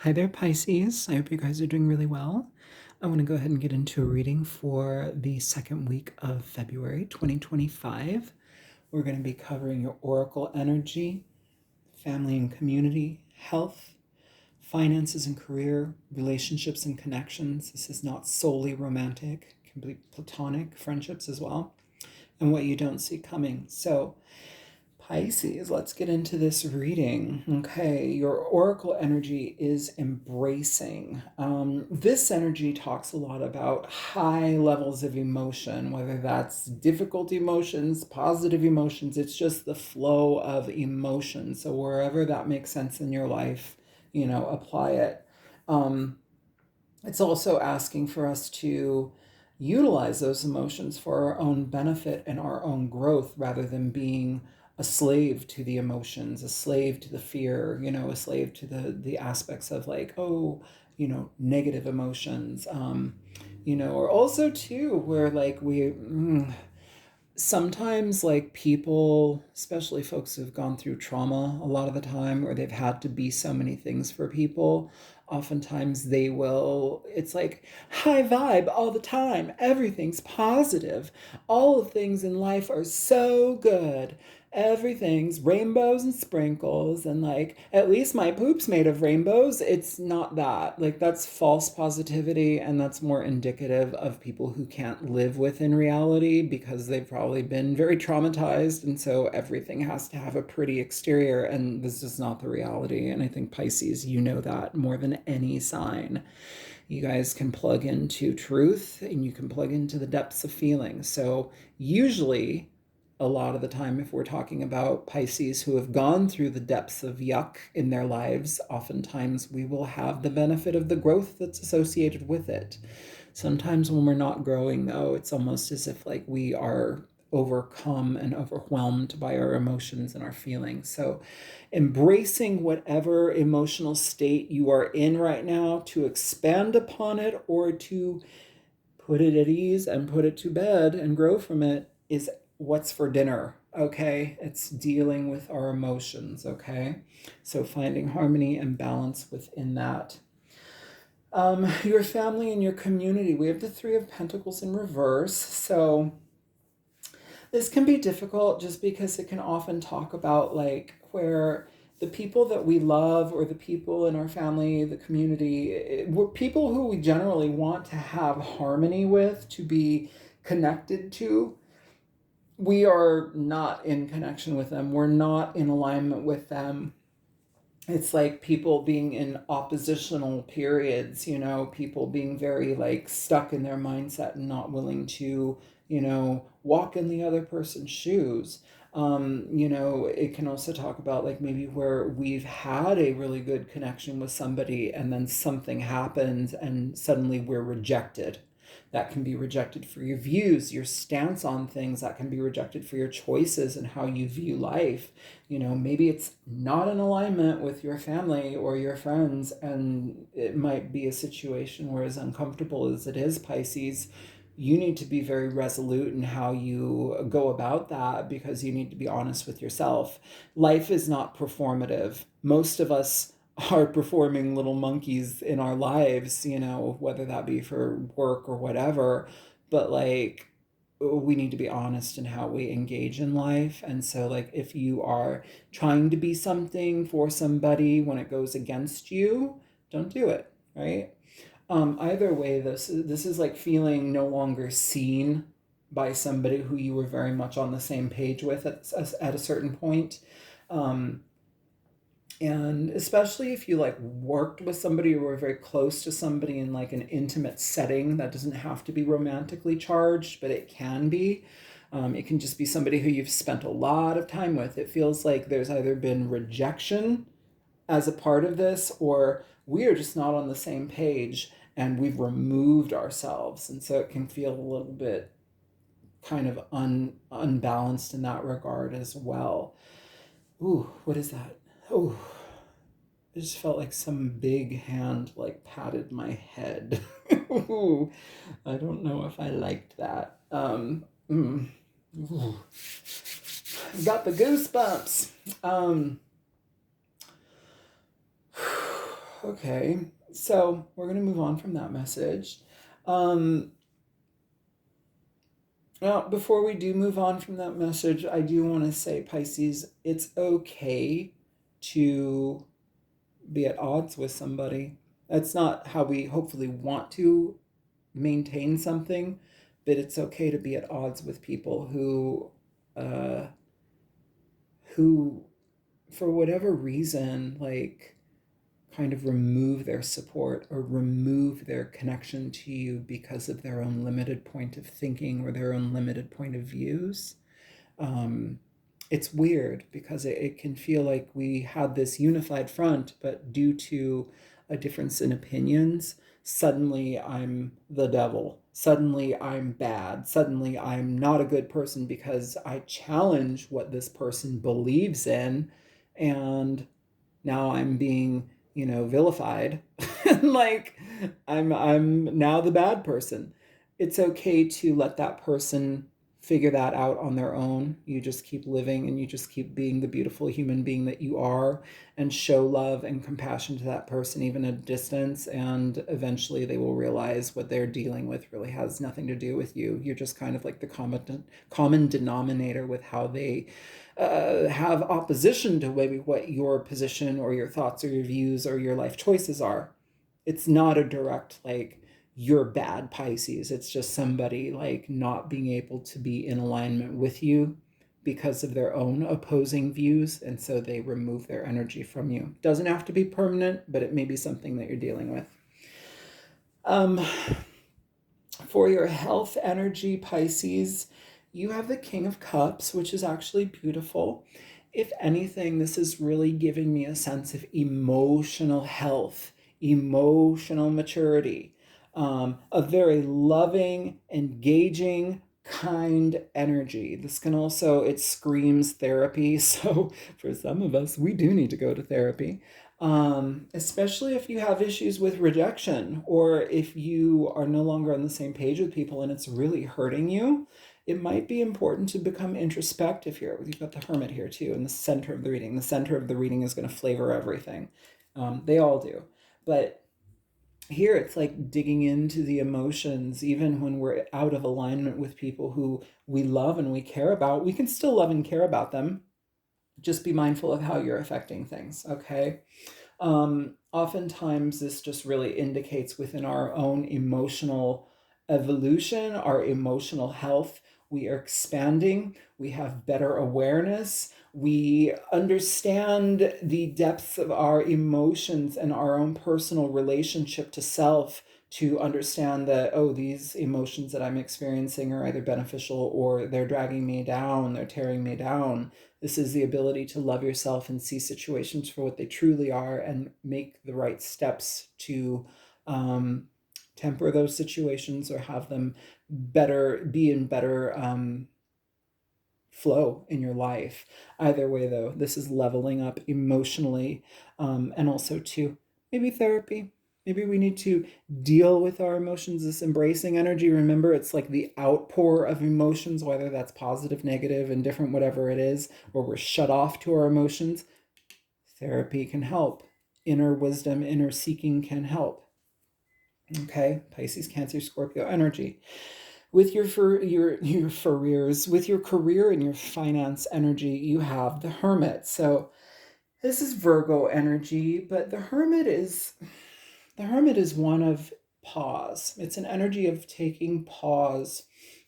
Hi there, Pisces. I hope you guys are doing really well. I want to go ahead and get into a reading for the second week of February 2025. We're going to be covering your oracle energy, family and community, health, finances and career, relationships and connections. This is not solely romantic, it can be platonic friendships as well, and what you don't see coming. So, Pisces, let's get into this reading. Okay, your oracle energy is embracing. This energy talks a lot about high levels of emotion, whether that's difficult emotions, positive emotions. It's just the flow of emotion. So, wherever that makes sense in your life, apply it. It's also asking for us to utilize those emotions for our own benefit and our own growth rather than being a slave to the emotions, a slave to the fear, a slave to the aspects of like, negative emotions. Or also too, where like sometimes like people, especially folks who've gone through trauma a lot of the time, or they've had to be so many things for people, oftentimes they will, it's like high vibe all the time, everything's positive, all the things in life are so good, everything's rainbows and sprinkles, and like at least my poop's made of rainbows. It's not that, like that's false positivity, and that's more indicative of people who can't live within reality because they've probably been very traumatized, and so everything has to have a pretty exterior, and this is not the reality. And I think Pisces, you know that more than any sign. You guys can plug into truth and you can plug into the depths of feeling. So usually, a lot of the time, if we're talking about Pisces who have gone through the depths of yuck in their lives, oftentimes we will have the benefit of the growth that's associated with it. Sometimes when we're not growing, though, it's almost as if like we are overcome and overwhelmed by our emotions and our feelings. So embracing whatever emotional state you are in right now, to expand upon it or to put it at ease and put it to bed and grow from it, is what's for dinner. Okay, it's dealing with our emotions. Okay, so finding harmony and balance within that. Your family and your community, we have the Three of Pentacles in reverse. So this can be difficult just because it can often talk about like where the people that we love or the people in our family, the community, we're people who we generally want to have harmony with, to be connected to. We are not in connection with them. We're not in alignment with them. It's like people being in oppositional periods, people being very like stuck in their mindset and not willing to, walk in the other person's shoes. It can also talk about like maybe where we've had a really good connection with somebody and then something happens and suddenly we're rejected. That can be rejected for your views, your stance on things. That can be rejected for your choices and how you view life. Maybe it's not in alignment with your family or your friends, and it might be a situation where, as uncomfortable as it is, Pisces, you need to be very resolute in how you go about that, because you need to be honest with yourself. Life is not performative. Most of us are performing little monkeys in our lives, whether that be for work or whatever. But like, we need to be honest in how we engage in life. And so like if you are trying to be something for somebody when it goes against you, don't do it, right? Either way, this is like feeling no longer seen by somebody who you were very much on the same page with at a certain point. And especially if you like worked with somebody or were very close to somebody in like an intimate setting, that doesn't have to be romantically charged, but it can be. It can just be somebody who you've spent a lot of time with. It feels like there's either been rejection as a part of this, or we are just not on the same page and we've removed ourselves. And so it can feel a little bit kind of unbalanced in that regard as well. Ooh, what is that? Oh, it just felt like some big hand like patted my head. Ooh, I don't know if I liked that. Got the goosebumps. Okay, so we're going to move on from that message. Um, Now, before we do move on from that message, I do want to say, Pisces, it's okay to be at odds with somebody. That's not how we hopefully want to maintain something, but it's okay to be at odds with people uh, who, for whatever reason, like kind of remove their support or remove their connection to you because of their own limited point of thinking or their own limited point of views. um, it's weird because it can feel like we had this unified front, but due to a difference in opinions, suddenly I'm the devil. Suddenly I'm bad. Suddenly I'm not a good person because I challenge what this person believes in, and now I'm being, vilified. Like I'm now the bad person. It's okay to let that person figure that out on their own. You just keep living and you just keep being the beautiful human being that you are, and show love and compassion to that person even at a distance, and eventually they will realize what they're dealing with really has nothing to do with you. You're just kind of like the common denominator with how they have opposition to maybe what your position or your thoughts or your views or your life choices are. It's not a direct like you're bad Pisces. It's just somebody like not being able to be in alignment with you because of their own opposing views, and so they remove their energy from you. Doesn't have to be permanent, but it may be something that you're dealing with. um for your health energy, Pisces, you have the King of Cups, which is actually beautiful. If anything, this is really giving me a sense of emotional health, emotional maturity, a very loving, engaging, kind energy. This can also, it screams therapy. So for some of us, we do need to go to therapy. Especially if you have issues with rejection, or if you are no longer on the same page with people and it's really hurting you. It might be important to become introspective here. You've got the Hermit here too in the center of the reading. The center of the reading is going to flavor everything. They all do. But here it's like digging into the emotions. Even when we're out of alignment with people who we love and we care about, we can still love and care about them. Just be mindful of how you're affecting things, okay? Oftentimes, this just really indicates within our own emotional evolution, our emotional health. We are expanding, we have better awareness, we understand the depths of our emotions and our own personal relationship to self, to understand that, oh, these emotions that I'm experiencing are either beneficial or they're dragging me down, they're tearing me down. This is the ability to love yourself and see situations for what they truly are and make the right steps to um, temper those situations or have them be in better flow in your life. Either way, though, this is leveling up emotionally, and also to maybe therapy. Maybe we need to deal with our emotions, this embracing energy. Remember, it's like the outpour of emotions, whether that's positive, negative, indifferent, whatever it is, where we're shut off to our emotions. Therapy can help. Inner wisdom, inner seeking can help. Okay, Pisces, Cancer, Scorpio energy. With your careers, with your career and your finance energy, you have the Hermit. So this is Virgo energy, but the Hermit is one of pause. It's an energy of taking pause,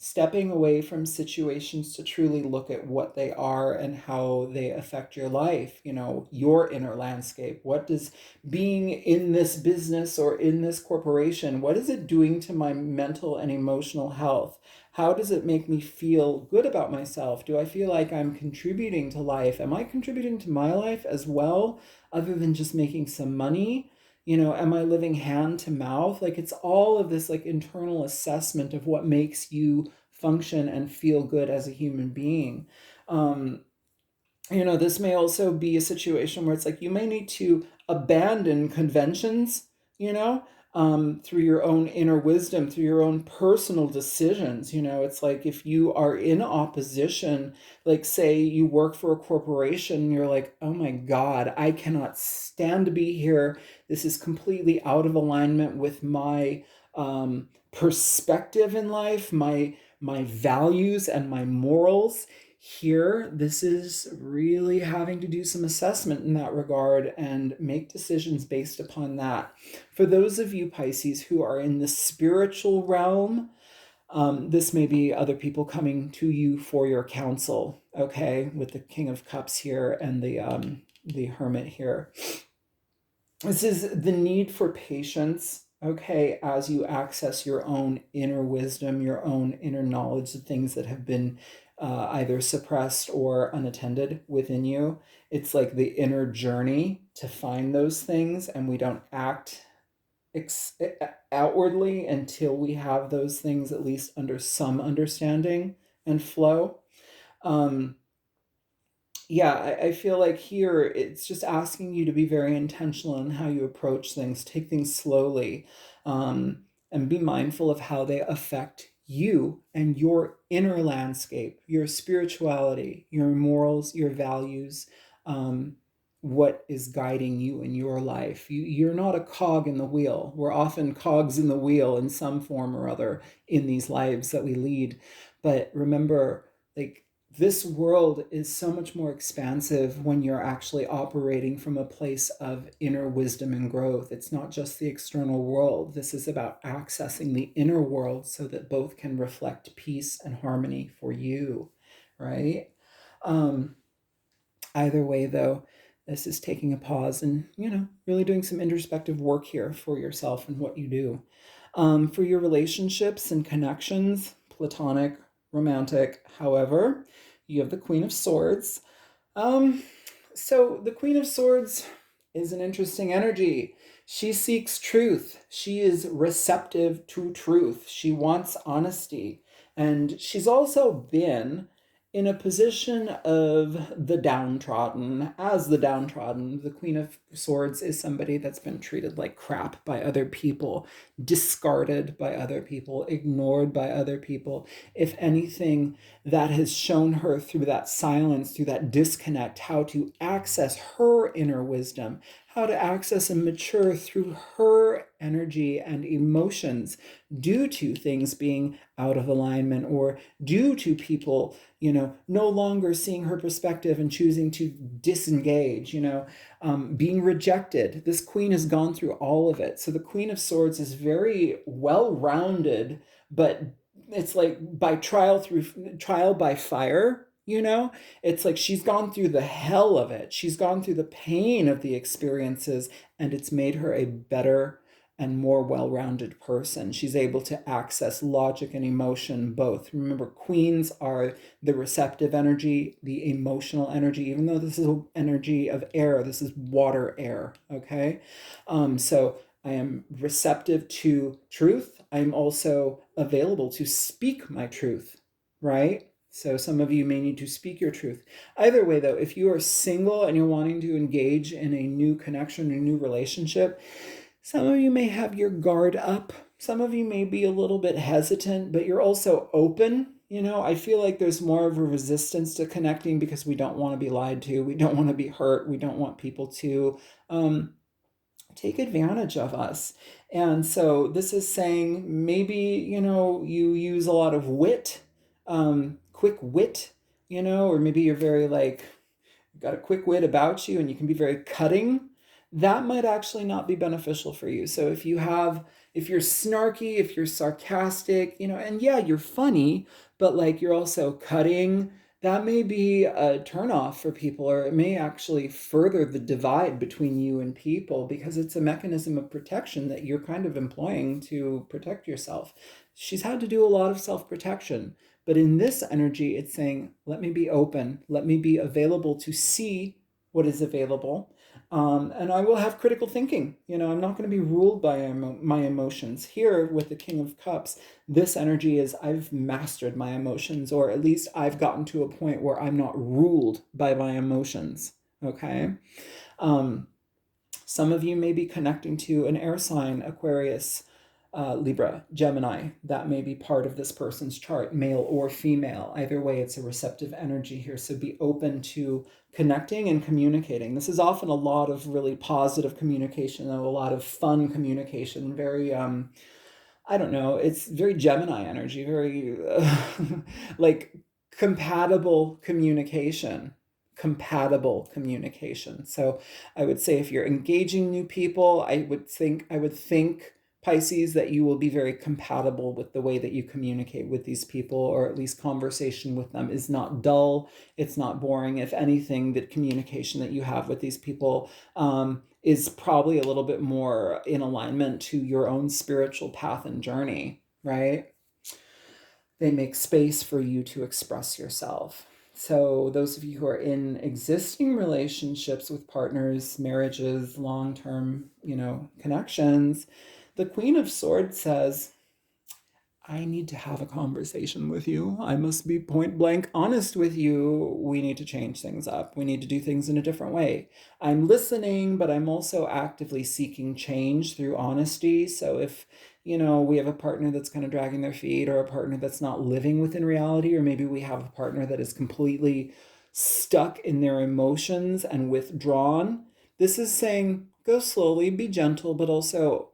stepping away from situations to truly look at what they are and how they affect your life, your inner landscape. What does being in this business or in this corporation, what is it doing to my mental and emotional health? How does it make me feel good about myself? Do I feel like I'm contributing to life? Am I contributing to my life as well, other than just making some money? Am I living hand to mouth? Like, it's all of this like internal assessment of what makes you function and feel good as a human being. um this may also be a situation where it's like you may need to abandon conventions, you know through your own inner wisdom, through your own personal decisions. It's like if you are in opposition, like say you work for a corporation, you're like, oh my God, I cannot stand to be here. This is completely out of alignment with my perspective in life, my values and my morals. Here, this is really having to do some assessment in that regard and make decisions based upon that. For those of you, Pisces, who are in the spiritual realm, this may be other people coming to you for your counsel, okay, with the King of Cups here and the Hermit here. This is the need for patience, okay, as you access your own inner wisdom, your own inner knowledge, the things that have been either suppressed or unattended within you. It's like the inner journey to find those things, and we don't act outwardly until we have those things at least under some understanding and flow. Um, yeah, I feel like here it's just asking you to be very intentional in how you approach things, take things slowly, and be mindful of how they affect you and your inner landscape, your spirituality, your morals, your values, what is guiding you in your life. You're not a cog in the wheel. We're often cogs in the wheel in some form or other in these lives that we lead. But remember, like, this world is so much more expansive when you're actually operating from a place of inner wisdom and growth. It's not just the external world. This is about accessing the inner world so that both can reflect peace and harmony for you, right? Either way, though, this is taking a pause and, really doing some introspective work here for yourself and what you do. For your relationships and connections, platonic, romantic, however, you have the Queen of Swords. Um, so the Queen of Swords is an interesting energy. She seeks truth. She is receptive to truth. She wants honesty. And she's also been in a position of the downtrodden. As the downtrodden, the Queen of Swords is somebody that's been treated like crap by other people, discarded by other people, ignored by other people. If anything, that has shown her through that silence, through that disconnect, how to access her inner wisdom, how to access and mature through her energy and emotions due to things being out of alignment or due to people, no longer seeing her perspective and choosing to disengage, being rejected. This queen has gone through all of it. So the Queen of Swords is very well-rounded, but it's like by trial by fire. It's like she's gone through the hell of it. She's gone through the pain of the experiences, and it's made her a better and more well-rounded person. She's able to access logic and emotion both. Remember, queens are the receptive energy, the emotional energy. Even though this is an energy of air, this is water air, okay? So I am receptive to truth. I'm also available to speak my truth, right? So some of you may need to speak your truth. Either way, though, if you are single and you're wanting to engage in a new connection, a new relationship, some of you may have your guard up. Some of you may be a little bit hesitant, but you're also open. I feel like there's more of a resistance to connecting because we don't want to be lied to. We don't want to be hurt. We don't want people to take advantage of us. And so this is saying maybe, you use a lot of wit, quick wit, or maybe you're very like, got a quick wit about you and you can be very cutting. That might actually not be beneficial for you. So if you're snarky, if you're sarcastic, and yeah, you're funny, but like you're also cutting, that may be a turnoff for people, or it may actually further the divide between you and people because it's a mechanism of protection that you're kind of employing to protect yourself. She's had to do a lot of self-protection. But in this energy, it's saying, let me be open, let me be available to see what is available. And I will have critical thinking. I'm not going to be ruled by my emotions. Here with the King of Cups, this energy is I've mastered my emotions, or at least I've gotten to a point where I'm not ruled by my emotions. Okay. Some of you may be connecting to an air sign, Aquarius, Libra, Gemini. That may be part of this person's chart, male or female. Either way, it's a receptive energy here. So be open to connecting and communicating. This is often a lot of really positive communication, a lot of fun communication, very I don't know, it's very Gemini energy, very like compatible communication. Compatible communication. So I would say if you're engaging new people, I would think Pisces that you will be very compatible with the way that you communicate with these people, or at least conversation with them is not dull, it's not boring. If anything, the communication that you have with these people is probably a little bit more in alignment to your own spiritual path and journey, right? They make space for you to express yourself. So those of you who are in existing relationships with partners, marriages, long-term, connections, the Queen of Swords says, I need to have a conversation with you. I must be point blank honest with you. We need to change things up. We need to do things in a different way. I'm listening, but I'm also actively seeking change through honesty. So if, we have a partner that's kind of dragging their feet, or a partner that's not living within reality, or maybe we have a partner that is completely stuck in their emotions and withdrawn, this is saying go slowly, be gentle, but also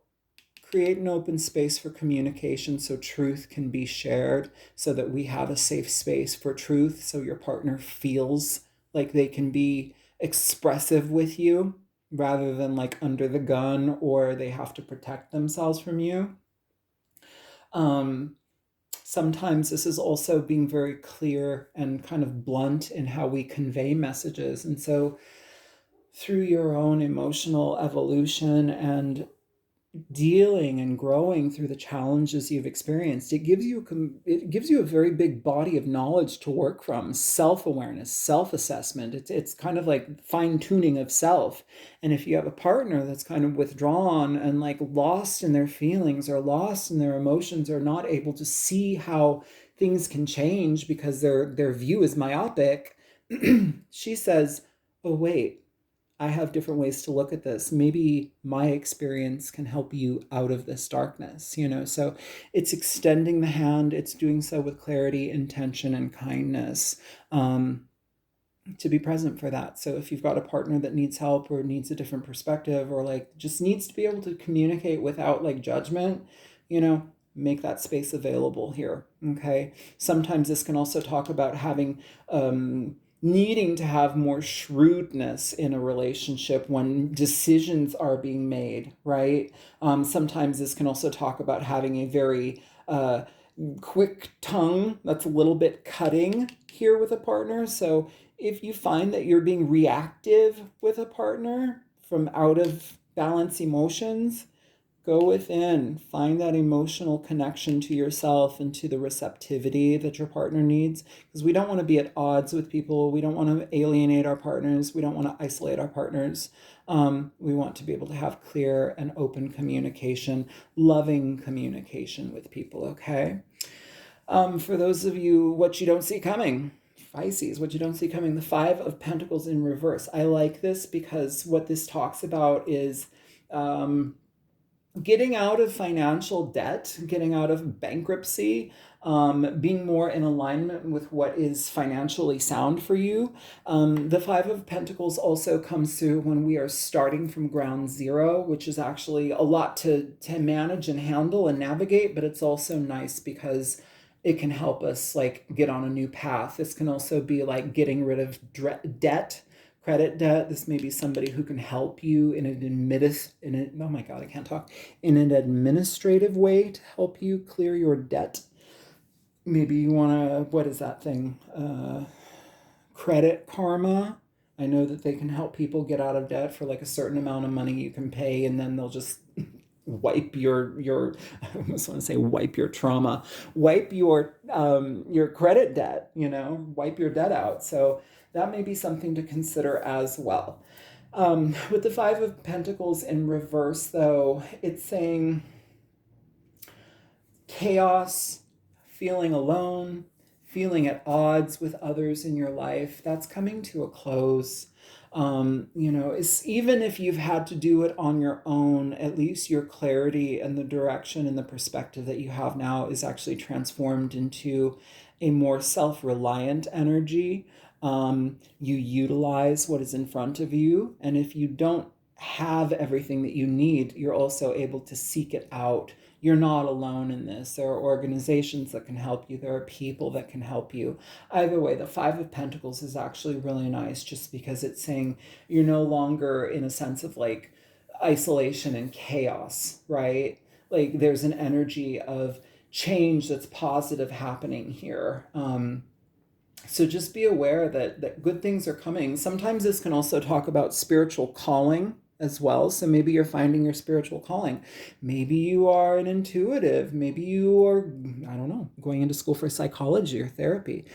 create an open space for communication so truth can be shared, so that we have a safe space for truth, so your partner feels like they can be expressive with you rather than like under the gun, or they have to protect themselves from you. Sometimes this is also being very clear and kind of blunt in how we convey messages. And so through your own emotional evolution and dealing and growing through the challenges you've experienced, it gives you a very big body of knowledge to work from. Self-awareness, self-assessment. It's kind of like fine-tuning of self. And if you have a partner that's kind of withdrawn and like lost in their feelings or lost in their emotions, or not able to see how things can change because their view is myopic, she says, oh wait, I have different ways to look at this. Maybe my experience can help you out of this darkness. So it's extending the hand, it's doing so with clarity, intention, and kindness, to be present for that. So if you've got a partner that needs help, or needs a different perspective, or like just needs to be able to communicate without like judgment, make that space available here. Okay. Sometimes this can also talk about having, needing to have more shrewdness in a relationship when decisions are being made, right? Sometimes this can also talk about having a very quick tongue that's a little bit cutting here with a partner. So if you find that you're being reactive with a partner from out of balance emotions, go within, find that emotional connection to yourself and to the receptivity that your partner needs. Because we don't want to be at odds with people. We don't want to alienate our partners. We don't want to isolate our partners. We want to be able to have clear and open communication, loving communication with people, okay? For those of you, what you don't see coming, Pisces, what you don't see coming, the Five of Pentacles in reverse. I like this because what this talks about is getting out of financial debt, getting out of bankruptcy, being more in alignment with what is financially sound for you. The Five of Pentacles also comes through when we are starting from ground zero, which is actually a lot to manage and handle and navigate, but it's also nice because it can help us like get on a new path. This can also be like getting rid of debt, credit debt. This may be somebody who can help you in oh my God, I can't talk, in an administrative way to help you clear your debt. Maybe you want to, what is that thing? Credit Karma. I know that they can help people get out of debt for like a certain amount of money you can pay, and then they'll just wipe your I almost want to say wipe your trauma, wipe your credit debt, wipe your debt out. So that may be something to consider as well. With the Five of Pentacles in reverse, though, it's saying chaos, feeling alone, feeling at odds with others in your life, that's coming to a close. You know, it's, even if you've had to do it on your own, at least your clarity and the direction and the perspective that you have now is actually transformed into a more self-reliant energy. You utilize what is in front of you, and if you don't have everything that you need, you're also able to seek it out. You're not alone in this. There are organizations that can help you. There are people that can help you. Either way, the Five of Pentacles is actually really nice just because it's saying you're no longer in a sense of like isolation and chaos, right? Like there's an energy of change that's positive happening here. So just be aware that good things are coming. Sometimes this can also talk about spiritual calling as well. So maybe you're finding your spiritual calling. Maybe you are an intuitive. Maybe you are, I don't know, going into school for psychology or therapy.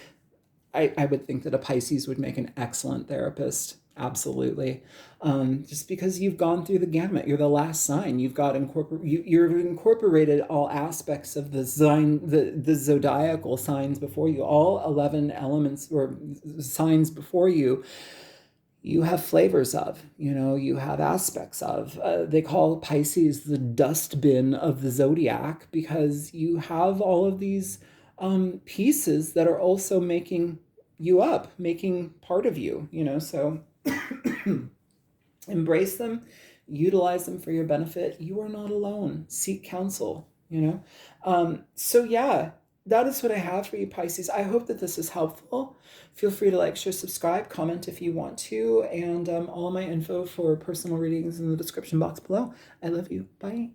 I would think that a Pisces would make an excellent therapist. Absolutely. Just because you've gone through the gamut. You're the last sign. You've got you've incorporated all aspects of the sign, the zodiacal signs before you, all 11 elements or signs before you. You have flavors of, you know, you have aspects of. They call Pisces the dustbin of the zodiac because you have all of these pieces that are also making you up, making part of you, you know. So embrace them, utilize them for your benefit. You are not alone. Seek counsel, you know. So yeah, that is what I have for you, Pisces. I hope that this is helpful. Feel free to like, share, subscribe, comment if you want to, and all my info for personal readings in the description box below. I love you. Bye.